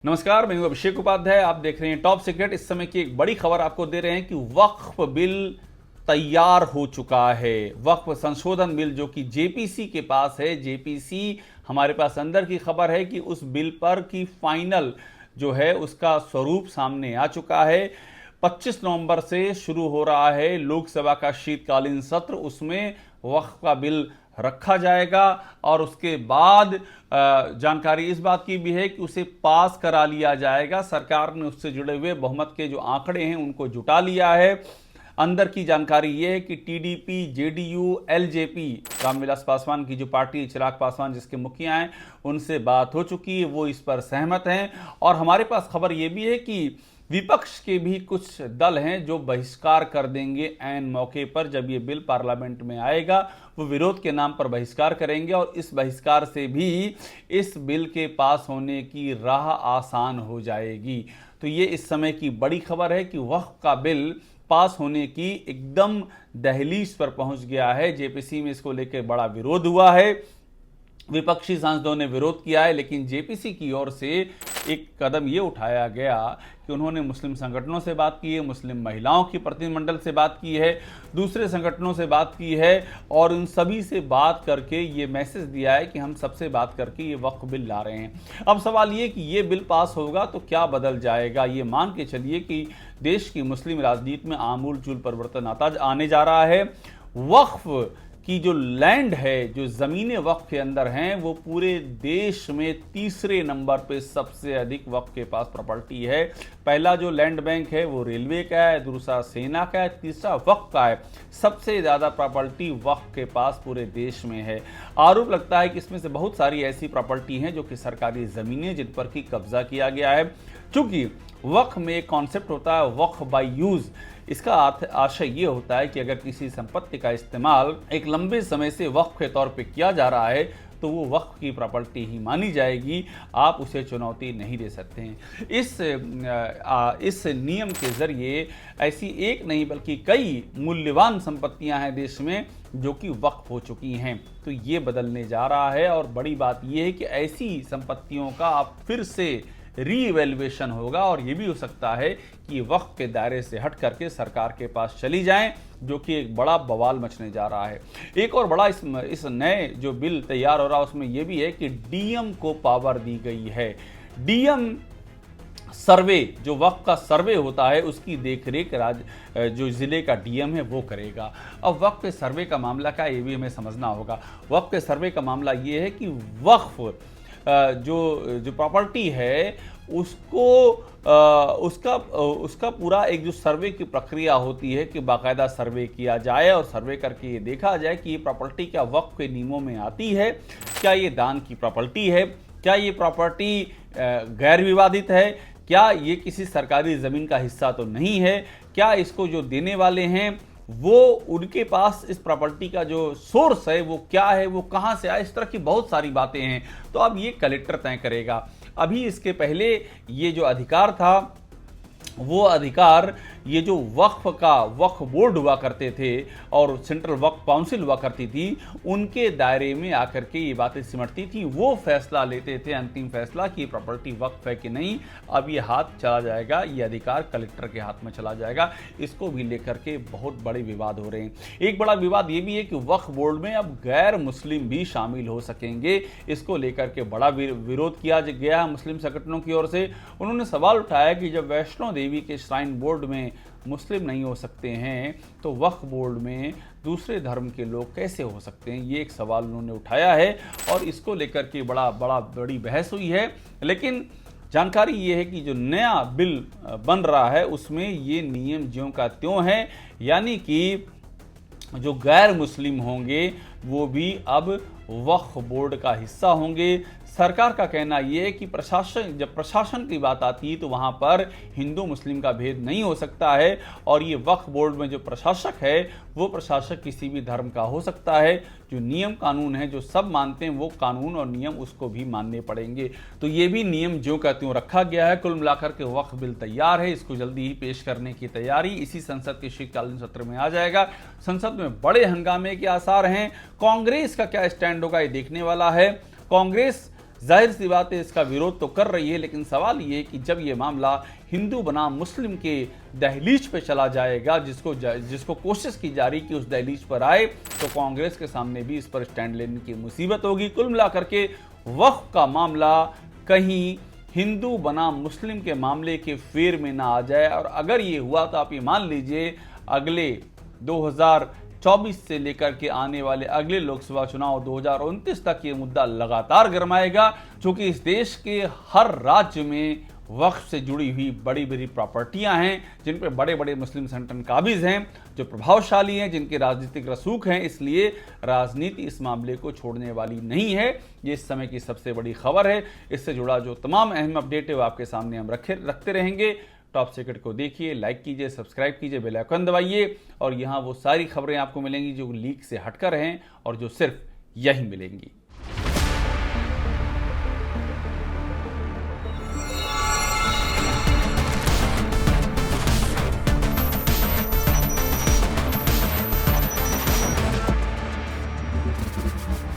नमस्कार, मैं हूं अभिषेक उपाध्याय। आप देख रहे हैं टॉप सीक्रेट। इस समय की एक बड़ी खबर आपको दे रहे हैं कि वक्फ बिल तैयार हो चुका है। वक्फ संशोधन बिल जो कि जेपीसी के पास है, जेपीसी हमारे पास अंदर की खबर है कि उस बिल पर की फाइनल जो है उसका स्वरूप सामने आ चुका है। 25 नवंबर से शुरू हो रहा है लोकसभा का शीतकालीन सत्र, उसमें वक्फ का बिल रखा जाएगा और उसके बाद जानकारी इस बात की भी है कि उसे पास करा लिया जाएगा। सरकार ने उससे जुड़े हुए बहुमत के जो आंकड़े हैं उनको जुटा लिया है। अंदर की जानकारी यह है कि TDP, JDU, LJP, Ramvilas Paswan की जो पार्टी, चिराग पासवान जिसके मुखिया हैं, उनसे बात हो चुकी है, वो इस पर सहमत हैं। और हमारे पास खबर यह भी है कि विपक्ष के भी कुछ दल हैं जो बहिष्कार कर देंगे ऐन मौके पर। जब ये बिल पार्लियामेंट में आएगा वो विरोध के नाम पर बहिष्कार करेंगे और इस बहिष्कार से भी इस बिल के पास होने की राह आसान हो जाएगी। तो ये इस समय की बड़ी खबर है कि वक्फ का बिल पास होने की एकदम दहलीज पर पहुंच गया है। जेपीसी में इसको लेकर बड़ा विरोध हुआ है, विपक्षी सांसदों ने विरोध किया है, लेकिन जेपीसी की ओर से एक कदम ये उठाया गया कि उन्होंने मुस्लिम संगठनों से बात की है, मुस्लिम महिलाओं की प्रतिनिधिमंडल से बात की है, दूसरे संगठनों से बात की है और उन सभी से बात करके ये मैसेज दिया है कि हम सबसे बात करके ये वक्फ बिल ला रहे हैं। अब सवाल ये कि ये बिल पास होगा तो क्या बदल जाएगा। ये मान के चलिए कि देश की मुस्लिम राजनीति में आमूल-चूल परिवर्तन आने जा रहा है। वक्फ की जो लैंड है, जो ज़मीनें वक्फ के अंदर हैं, वो पूरे देश में तीसरे नंबर पे सबसे अधिक वक्फ के पास प्रॉपर्टी है। पहला जो लैंड बैंक है वो रेलवे का है, दूसरा सेना का है, तीसरा वक्फ का है। सबसे ज़्यादा प्रॉपर्टी वक्फ के पास पूरे देश में है। आरोप लगता है कि इसमें से बहुत सारी ऐसी प्रॉपर्टी हैं जो कि सरकारी ज़मीनें जिन पर की कब्जा किया गया है। चूँकि वक्फ में एक कॉन्सेप्ट होता है वक्फ बाय यूज़। इसका आशय ये होता है कि अगर किसी संपत्ति का इस्तेमाल एक लंबे समय से वक्फ के तौर पे किया जा रहा है तो वो वक्फ की प्रॉपर्टी ही मानी जाएगी, आप उसे चुनौती नहीं दे सकते हैं। इस नियम के जरिए ऐसी एक नहीं बल्कि कई मूल्यवान संपत्तियां हैं देश में जो कि वक्फ हो चुकी हैं। तो ये बदलने जा रहा है और बड़ी बात यह है कि ऐसी संपत्तियों का आप फिर से रीवैल्यूएशन होगा और ये भी हो सकता है कि वक्फ के दायरे से हट करके सरकार के पास चली जाएं, जो कि एक बड़ा बवाल मचने जा रहा है। एक और बड़ा इस नए जो बिल तैयार हो रहा है उसमें यह भी है कि डीएम को पावर दी गई है। डीएम सर्वे, जो वक्फ का सर्वे होता है उसकी देखरेख जो ज़िले का डीएम है वो करेगा। अब वक्फ के सर्वे का मामला क्या है ये भी हमें समझना होगा। वक्फ के सर्वे का मामला ये है कि वक्फ जो प्रॉपर्टी है उसको उसका पूरा एक जो सर्वे की प्रक्रिया होती है कि बाकायदा सर्वे किया जाए और सर्वे करके ये देखा जाए कि ये प्रॉपर्टी क्या वक्फ के नियमों में आती है, क्या ये दान की प्रॉपर्टी है, क्या ये प्रॉपर्टी गैर विवादित है, क्या ये किसी सरकारी ज़मीन का हिस्सा तो नहीं है, क्या इसको जो देने वाले हैं वो उनके पास इस प्रॉपर्टी का जो सोर्स है वो क्या है, वो कहाँ से आया। इस तरह की बहुत सारी बातें हैं। तो अब ये कलेक्टर तय करेगा। अभी इसके पहले ये जो अधिकार था वो अधिकार ये जो वक्फ बोर्ड हुआ करते थे और सेंट्रल वक्फ काउंसिल हुआ करती थी, उनके दायरे में आकर के ये बातें सिमटती थी। वो फैसला लेते थे, अंतिम फैसला कि प्रॉपर्टी वक्फ है कि नहीं। अब ये हाथ चला जाएगा, ये अधिकार कलेक्टर के हाथ में चला जाएगा। इसको भी लेकर के बहुत बड़े विवाद हो रहे हैं। एक बड़ा विवाद ये भी है कि वक्फ बोर्ड में अब गैर मुस्लिम भी शामिल हो सकेंगे। इसको लेकर के बड़ा विरोध किया गया मुस्लिम संगठनों की ओर से। उन्होंने सवाल उठाया कि जब वैष्णो देवी के श्राइन बोर्ड में मुस्लिम नहीं हो सकते हैं तो वक्फ बोर्ड में दूसरे धर्म के लोग कैसे हो सकते हैं। ये एक सवाल उन्होंने उठाया है और इसको लेकर के बड़ी बहस हुई है। लेकिन जानकारी ये है कि जो नया बिल बन रहा है उसमें ये नियम ज्यों का त्यों है, यानी कि जो गैर मुस्लिम होंगे वो भी अब वक्फ बोर्ड का हिस्सा होंगे। सरकार का कहना यह है कि जब प्रशासन की बात आती है तो वहां पर हिंदू मुस्लिम का भेद नहीं हो सकता है और ये वक्फ बोर्ड में जो प्रशासक है वो प्रशासक किसी भी धर्म का हो सकता है। जो नियम कानून है जो सब मानते हैं वो कानून और नियम उसको भी मानने पड़ेंगे। तो ये भी नियम ज्यों का त्यों रखा गया है। कुल मिलाकर के वक्फ बिल तैयार है, इसको जल्दी ही पेश करने की तैयारी इसी संसद के शीतकालीन सत्र में आ जाएगा। संसद में बड़े हंगामे के आसार हैं। कांग्रेस का क्या स्टैंड होगा ये देखने वाला है। कांग्रेस जाहिर सी बात है इसका विरोध तो कर रही है, लेकिन सवाल ये कि जब ये मामला हिंदू बनाम मुस्लिम के दहलीज पे चला जाएगा, जिसको कोशिश की जा रही कि उस दहलीज पर आए, तो कांग्रेस के सामने भी इस पर स्टैंड लेने की मुसीबत होगी। कुल मिलाकर के वक्फ का मामला कहीं हिंदू बनाम मुस्लिम के मामले के फेर में ना आ जाए, और अगर ये हुआ तो आप ये मान लीजिए अगले 2024 से लेकर के आने वाले अगले लोकसभा चुनाव 2029 तक ये मुद्दा लगातार गरमाएगा, क्योंकि इस देश के हर राज्य में वक्फ से जुड़ी हुई बड़ी बड़ी प्रॉपर्टियां हैं, जिन पर बड़े बड़े मुस्लिम संगठन काबिज हैं, जो प्रभावशाली हैं, जिनके राजनीतिक रसूख हैं। इसलिए राजनीति इस मामले को छोड़ने वाली नहीं है। ये इस समय की सबसे बड़ी खबर है। इससे जुड़ा जो तमाम अहम अपडेट है वो आपके सामने हम रखते रहेंगे। टॉप सीक्रेट को देखिए, लाइक कीजिए, सब्सक्राइब कीजिए, बेल आइकन दबाइए, और यहाँ वो सारी खबरें आपको मिलेंगी जो लीक से हटकर हैं और जो सिर्फ यही मिलेंगी।